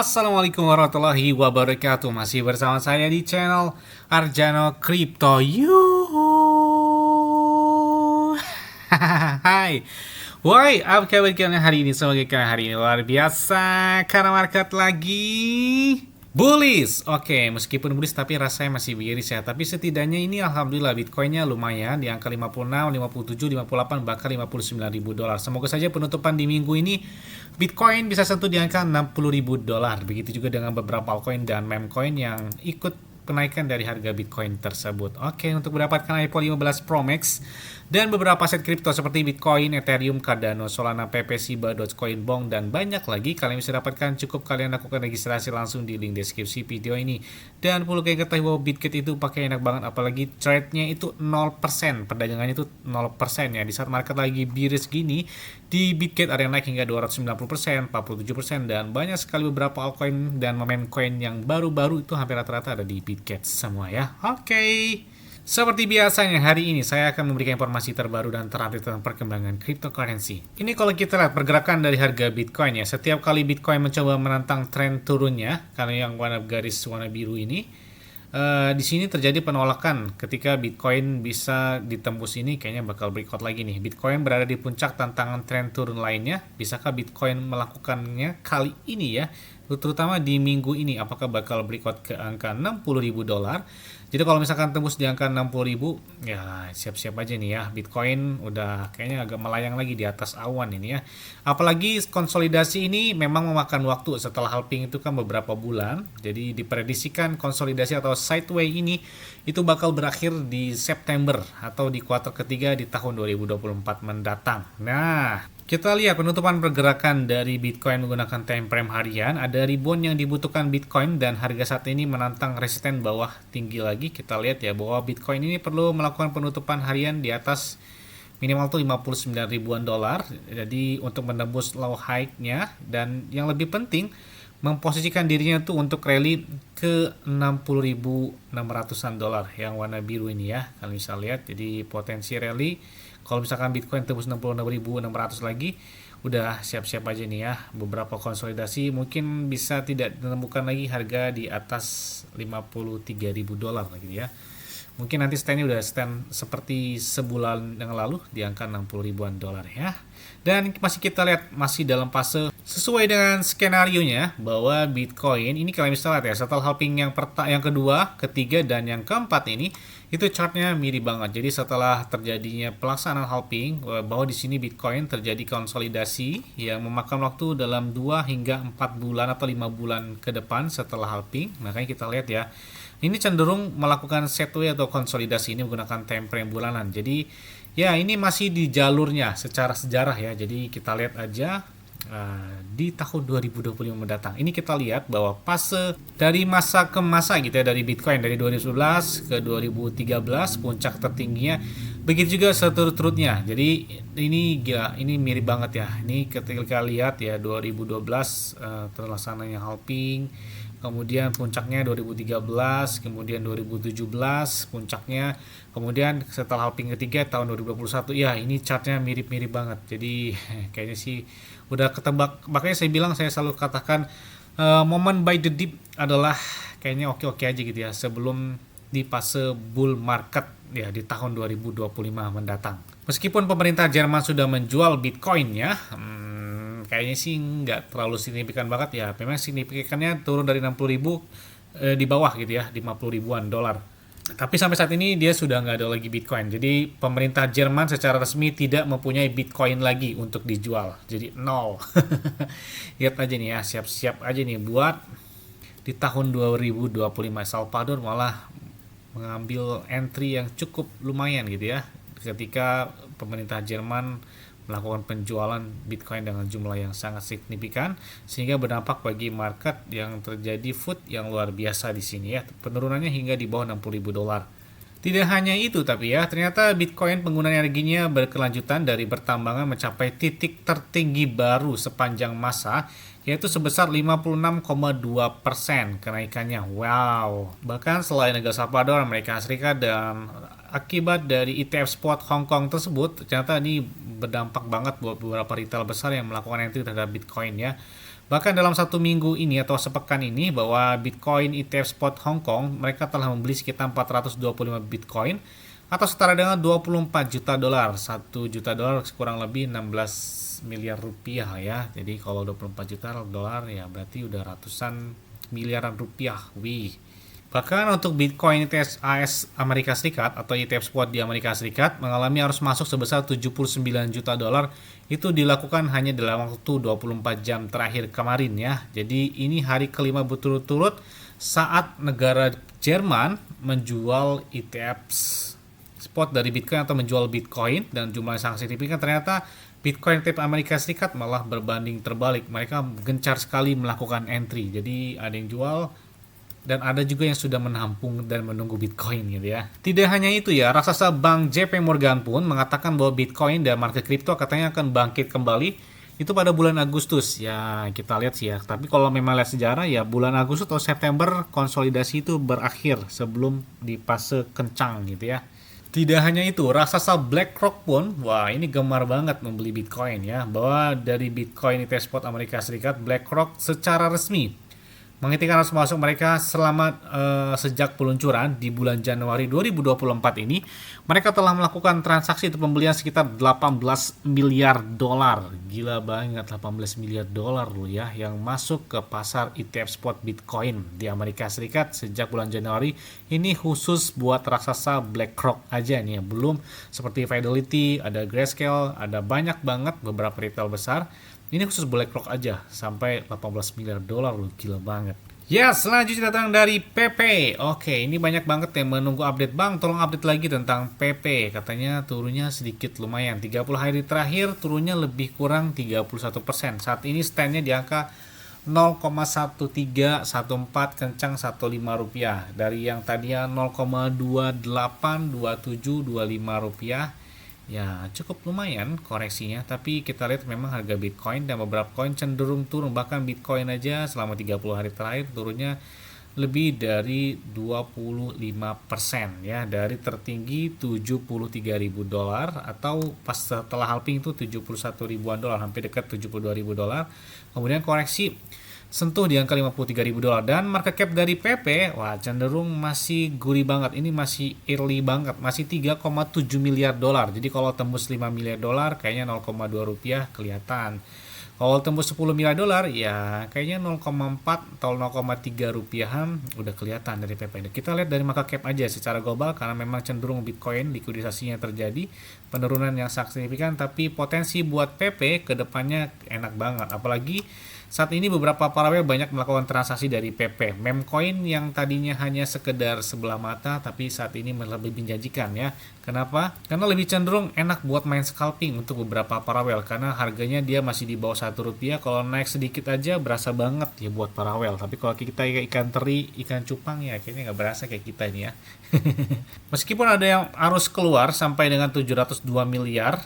Assalamualaikum warahmatullahi wabarakatuh. Masih bersama saya di channel Arjano Crypto. Hai. Woi, apa kabar kalian hari ini? Semoga kalian hari ini luar biasa karena market lagi bullish. Oke, meskipun bullish tapi rasanya masih bearish ya. Tapi setidaknya ini alhamdulillah Bitcoinnya lumayan di angka 56, 57, 58 bahkan 59 ribu dolar. Semoga saja penutupan di minggu ini Bitcoin bisa sentuh di angka 60 ribu dolar. Begitu juga dengan beberapa altcoin dan meme coin yang ikut kenaikan dari harga Bitcoin tersebut. Oke, untuk mendapatkan iPhone 15 Pro Max dan beberapa aset kripto seperti Bitcoin, Ethereum, Cardano, Solana, PP, Shiba, Dogecoin, Bong, dan banyak lagi, kalian bisa dapatkan cukup kalian lakukan registrasi langsung di link deskripsi video ini. Dan perlu kalian ketahui bahwa Bitget itu pakai enak banget, apalagi trade-nya itu 0%, perdagangannya itu 0% ya. Di saat market lagi bearish gini, di Bitget ada yang naik hingga 290%, 47%, dan banyak sekali beberapa altcoin dan meme coin yang baru-baru itu hampir rata-rata ada di Bitget semua ya. Oke. Seperti biasanya hari ini saya akan memberikan informasi terbaru dan terupdate tentang perkembangan cryptocurrency. Ini kalau kita lihat pergerakan dari harga Bitcoin ya. Setiap kali Bitcoin mencoba menantang tren turunnya, karena yang garis warna biru ini, di sini terjadi penolakan ketika Bitcoin bisa ditembus ini, kayaknya bakal breakout lagi nih. Bitcoin berada di puncak tantangan tren turun lainnya. Bisakah Bitcoin melakukannya kali ini ya? Terutama di minggu ini, apakah bakal breakout ke angka 60 ribu dolar? Jadi kalau misalkan tembus di angka 60 ribu, ya siap-siap aja nih ya. Bitcoin udah kayaknya agak melayang lagi di atas awan ini ya. Apalagi konsolidasi ini memang memakan waktu. Setelah halving itu kan beberapa bulan. Jadi diprediksikan konsolidasi atau sideway ini itu bakal berakhir di September atau di kuartal ketiga di tahun 2024 mendatang. Nah, kita lihat penutupan pergerakan dari Bitcoin menggunakan time frame harian. Ada ribuan yang dibutuhkan Bitcoin dan harga saat ini menantang resisten bawah tinggi lagi. Kita lihat ya bahwa Bitcoin ini perlu melakukan penutupan harian di atas minimal tuh 59 ribuan dolar. Jadi untuk menembus low high-nya, dan yang lebih penting memposisikan dirinya tuh untuk rally ke 60.600-an dolar yang warna biru ini ya. Kalian bisa lihat, jadi potensi rally kalau misalkan Bitcoin tembus 66.600 lagi, udah siap-siap aja nih ya. Beberapa konsolidasi mungkin bisa tidak ditemukan lagi harga di atas 53.000 dolar gitu ya. Mungkin nanti standnya udah stand seperti sebulan yang lalu di angka 60 ribuan dolar ya. Dan masih kita lihat masih dalam fase sesuai dengan skenario-nya bahwa Bitcoin ini kalian bisa lihat ya, setelah halving yang kedua, ketiga, dan yang keempat ini itu chartnya mirip banget. Jadi setelah terjadinya pelaksanaan halving, bahwa di sini Bitcoin terjadi konsolidasi yang memakan waktu dalam 2 hingga 4 bulan atau 5 bulan ke depan setelah halving. Makanya kita lihat ya, ini cenderung melakukan setway atau konsolidasi ini menggunakan time frame bulanan. Jadi ya ini masih di jalurnya secara sejarah ya. Jadi kita lihat aja di tahun 2025 mendatang. Ini kita lihat bahwa fase dari masa ke masa gitu ya, dari Bitcoin dari 2011 ke 2013 puncak tertingginya, begitu juga seterus-terusnya. Jadi ini gila, ini mirip banget ya. Ini ketika lihat ya 2012 terlaksananya halving, kemudian puncaknya 2013, kemudian 2017 puncaknya, kemudian setelah halving ketiga tahun 2021. Ya ini chartnya mirip-mirip banget. Jadi kayaknya sih udah ketebak. Makanya saya bilang, saya selalu katakan momen buy the dip adalah kayaknya oke-oke aja gitu ya, sebelum di fase bull market ya di tahun 2025 mendatang. Meskipun pemerintah Jerman sudah menjual Bitcoin ya, kayaknya sih nggak terlalu signifikan banget ya. Memang signifikannya turun dari 60 ribu di bawah gitu ya, 50 ribuan dolar. Tapi sampai saat ini dia sudah nggak ada lagi Bitcoin. Jadi pemerintah Jerman secara resmi tidak mempunyai Bitcoin lagi untuk dijual. Jadi nol. Lihat aja nih ya, siap-siap aja nih buat di tahun 2025 Salvador malah mengambil entry yang cukup lumayan gitu ya, ketika pemerintah Jerman melakukan penjualan Bitcoin dengan jumlah yang sangat signifikan, sehingga berdampak bagi market yang terjadi food yang luar biasa di sini ya. Penurunannya hingga di bawah 60 ribu dolar. Tidak hanya itu tapi ya, ternyata Bitcoin penggunaan energinya berkelanjutan dari bertambangan mencapai titik tertinggi baru sepanjang masa, yaitu sebesar 56,2% kenaikannya. Wow. Bahkan selain negara Salvador, Amerika Serikat, dan akibat dari ETF spot Hong Kong tersebut, ternyata ini berdampak banget buat beberapa retail besar yang melakukan entry terhadap Bitcoin ya. Bahkan dalam satu minggu ini atau sepekan ini bahwa Bitcoin ETF Spot Hong Kong mereka telah membeli sekitar 425 Bitcoin atau setara dengan 24 juta dolar. 1 juta dolar kurang lebih 16 miliar rupiah ya. Jadi kalau 24 juta dolar ya berarti udah ratusan miliaran rupiah. Wih. Bahkan untuk Bitcoin ETF AS Amerika Serikat atau ETF spot di Amerika Serikat mengalami arus masuk sebesar 79 juta dolar. Itu dilakukan hanya dalam waktu 24 jam terakhir kemarin ya. Jadi ini hari kelima berturut-turut saat negara Jerman menjual ETF spot dari Bitcoin atau menjual Bitcoin dan jumlah yang sangat signifikan. Ternyata Bitcoin ETF Amerika Serikat malah berbanding terbalik. Mereka gencar sekali melakukan entry. Jadi ada yang jual dan ada juga yang sudah menampung dan menunggu Bitcoin gitu ya. Tidak hanya itu ya, raksasa bank JP Morgan pun mengatakan bahwa Bitcoin dan market kripto katanya akan bangkit kembali itu pada bulan Agustus. Ya, kita lihat sih ya. Tapi kalau memang lihat sejarah ya bulan Agustus atau September konsolidasi itu berakhir sebelum di fase kencang gitu ya. Tidak hanya itu, raksasa BlackRock pun, wah ini gemar banget membeli Bitcoin ya. Bahwa dari Bitcoin ETF Spot Amerika Serikat, BlackRock secara resmi menghentikan arus masuk mereka selama sejak peluncuran di bulan Januari 2024 ini. Mereka telah melakukan transaksi untuk pembelian sekitar 18 miliar dolar. Gila banget 18 miliar dolar loh ya yang masuk ke pasar ETF spot Bitcoin di Amerika Serikat sejak bulan Januari. Ini khusus buat raksasa BlackRock aja nih ya. Belum seperti Fidelity, ada Grayscale, ada banyak banget beberapa retail besar. Ini khusus BlackRock aja sampai 18 miliar dolar loh, gila banget. Ya, selanjutnya datang dari PP. Oke, ini banyak banget yang menunggu update. Bang, tolong update lagi tentang PP. Katanya turunnya sedikit lumayan. 30 hari terakhir turunnya lebih kurang 31%. Saat ini standnya di angka 0,1314 kencang 15 rupiah. Dari yang tadinya 0,282725 rupiah. Ya cukup lumayan koreksinya, tapi kita lihat memang harga Bitcoin dan beberapa koin cenderung turun. Bahkan Bitcoin aja selama 30 hari terakhir turunnya lebih dari 25% ya, dari tertinggi 73.000 dolar atau pas setelah halving itu 71 ribuan dolar, hampir dekat 72.000 dolar. Kemudian koreksi sentuh di angka 53.000 dolar dan market cap dari PP wah cenderung masih gurih banget. Ini masih early banget, masih 3,7 miliar dolar. Jadi kalau tembus 5 miliar dolar kayaknya 0,2 rupiah kelihatan. Kalau tembus 10 miliar dolar ya kayaknya 0,4 atau 0,3 rupiahan udah kelihatan dari PP. Kita lihat dari market cap aja secara global karena memang cenderung Bitcoin likuidasinya terjadi penurunan yang sangat signifikan, tapi potensi buat PP kedepannya enak banget. Apalagi saat ini beberapa paralel banyak melakukan transaksi dari PP. Memcoin yang tadinya hanya sekedar sebelah mata tapi saat ini lebih menjanjikan ya. Kenapa? Karena lebih cenderung enak buat main scalping untuk beberapa paralel karena harganya dia masih di bawah 1 rupiah. Kalau naik sedikit aja berasa banget ya buat paralel. Tapi kalau kita ikan teri, ikan cupang ya kayaknya nggak berasa kayak kita ini ya. Meskipun ada yang arus keluar sampai dengan 702 miliar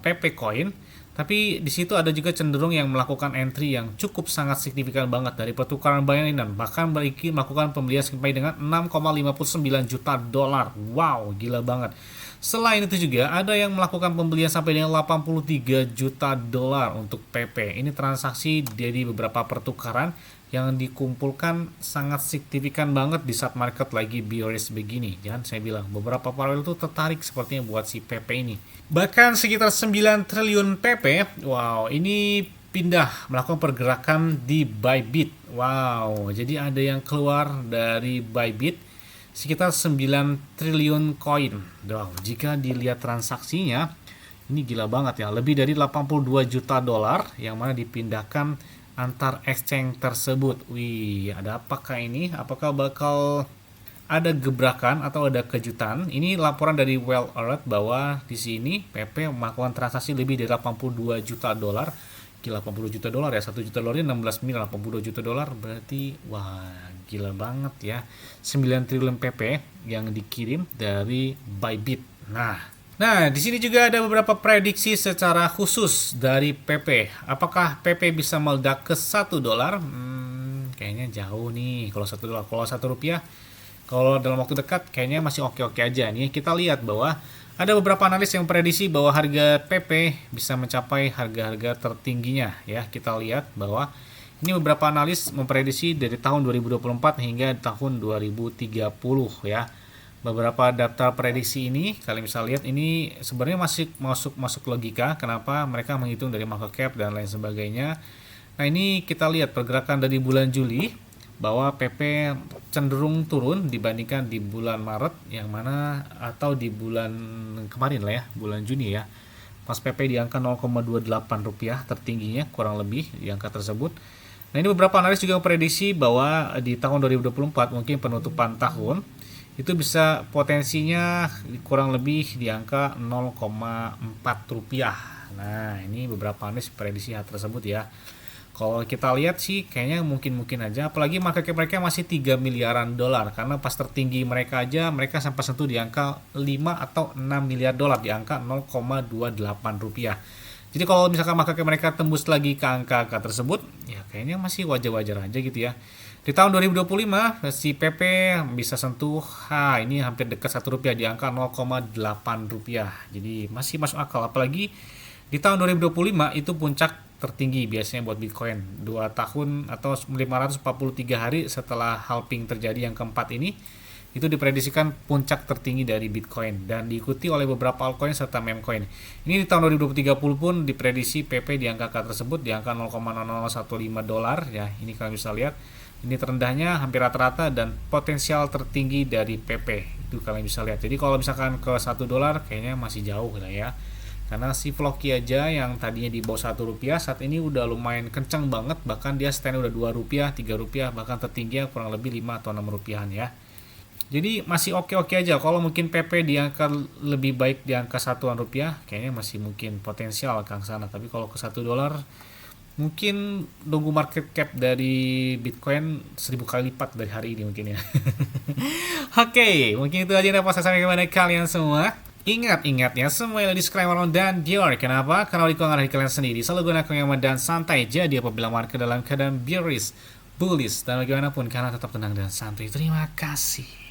PP coin, tapi di situ ada juga cenderung yang melakukan entry yang cukup sangat signifikan banget dari pertukaran bayaran, bahkan melakukan pembelian sampai dengan 6,59 juta dolar. Wow, gila banget. Selain itu juga ada yang melakukan pembelian sampai dengan 83 juta dolar untuk PP. Ini transaksi dari beberapa pertukaran yang dikumpulkan sangat signifikan banget di saat market lagi bearish begini. Jangan saya bilang beberapa paralel itu tertarik sepertinya buat si PP ini. Bahkan sekitar 9 triliun PP. Wow, ini pindah melakukan pergerakan di Bybit. Wow, jadi ada yang keluar dari Bybit sekitar 9 triliun koin. Wow, jika dilihat transaksinya ini gila banget ya, lebih dari 82 juta dolar yang mana dipindahkan antar exchange tersebut. Wih, ada apakah ini? Apakah bakal ada gebrakan atau ada kejutan? Ini laporan dari Well Alert bahwa di sini PP melakukan transaksi lebih dari 82 juta dolar. Gila, 80 juta dolar ya, 1 juta dolarnya 16 miliar, 82 juta dolar berarti wah gila banget ya. 9 triliun PP yang dikirim dari Bybit. Nah, di sini juga ada beberapa prediksi secara khusus dari PP. Apakah PP bisa meledak ke 1 dolar? Kayaknya jauh nih kalau 1 dolar. Kalau 1 rupiah, kalau dalam waktu dekat kayaknya masih oke-oke aja nih. Kita lihat bahwa ada beberapa analis yang prediksi bahwa harga PP bisa mencapai harga-harga tertingginya ya. Kita lihat bahwa Ini beberapa analis memprediksi dari tahun 2024 hingga tahun 2030 ya. Beberapa daftar prediksi ini kalian bisa lihat ini sebenarnya masih masuk logika kenapa mereka menghitung dari market cap dan lain sebagainya. Nah, ini kita lihat pergerakan dari bulan Juli bahwa PP cenderung turun dibandingkan di bulan Maret yang mana atau di bulan kemarin lah ya, bulan Juni ya. Pas PP di angka 0,28 rupiah tertingginya kurang lebih di angka tersebut. Nah, ini beberapa analis juga memprediksi bahwa di tahun 2024 mungkin penutupan tahun itu bisa potensinya kurang lebih di angka 0,4 rupiah. Nah, ini beberapa analis prediksi hal tersebut ya. Kalau kita lihat sih kayaknya mungkin aja, apalagi market cap mereka masih 3 miliaran dolar karena pas tertinggi mereka aja mereka sampai sentuh di angka 5 atau 6 miliar dolar di angka 0,28 rupiah. Jadi kalau misalkan market cap mereka tembus lagi ke angka tersebut, ya kayaknya masih wajar-wajar aja gitu ya. Di tahun 2025 si PP bisa sentuh ini hampir dekat 1 rupiah di angka 0,8 rupiah. Jadi masih masuk akal, apalagi di tahun 2025 itu puncak tertinggi biasanya buat Bitcoin. 2 tahun atau 543 hari setelah halving terjadi yang keempat ini, itu diprediksikan puncak tertinggi dari Bitcoin dan diikuti oleh beberapa altcoin serta meme coin. Ini di tahun 2030 pun diprediksi PP di angka tersebut di angka 0,0015 dolar ya. Ini kalian bisa lihat. Ini terendahnya hampir rata-rata dan potensial tertinggi dari PP. Itu kalian bisa lihat. Jadi kalau misalkan ke 1 dolar kayaknya masih jauh lah ya. Karena si Floki aja yang tadinya di bawah 1 rupiah saat ini udah lumayan kencang banget, bahkan dia stand udah 2 rupiah, 3 rupiah, bahkan tertingginya kurang lebih 5 atau 6 rupiahan ya. Jadi masih oke-oke aja. Kalau mungkin PP di angka lebih baik di angka 1-an rupiah, kayaknya masih mungkin potensial ke sana. Tapi kalau ke 1 dolar, mungkin nunggu market cap dari Bitcoin 1000 kali lipat dari hari ini mungkin ya. Oke, mungkin itu aja yang dapat saya sampaikan kepada kalian semua. Ingat ya, semua disclaimer dan dior. Kenapa? Karena dikongkan dari kalian sendiri. Selalu gunakan yang dan santai. Jadi apabila market dalam keadaan bearish, bullish, dan bagaimanapun, karena tetap tenang dan santai. Terima kasih.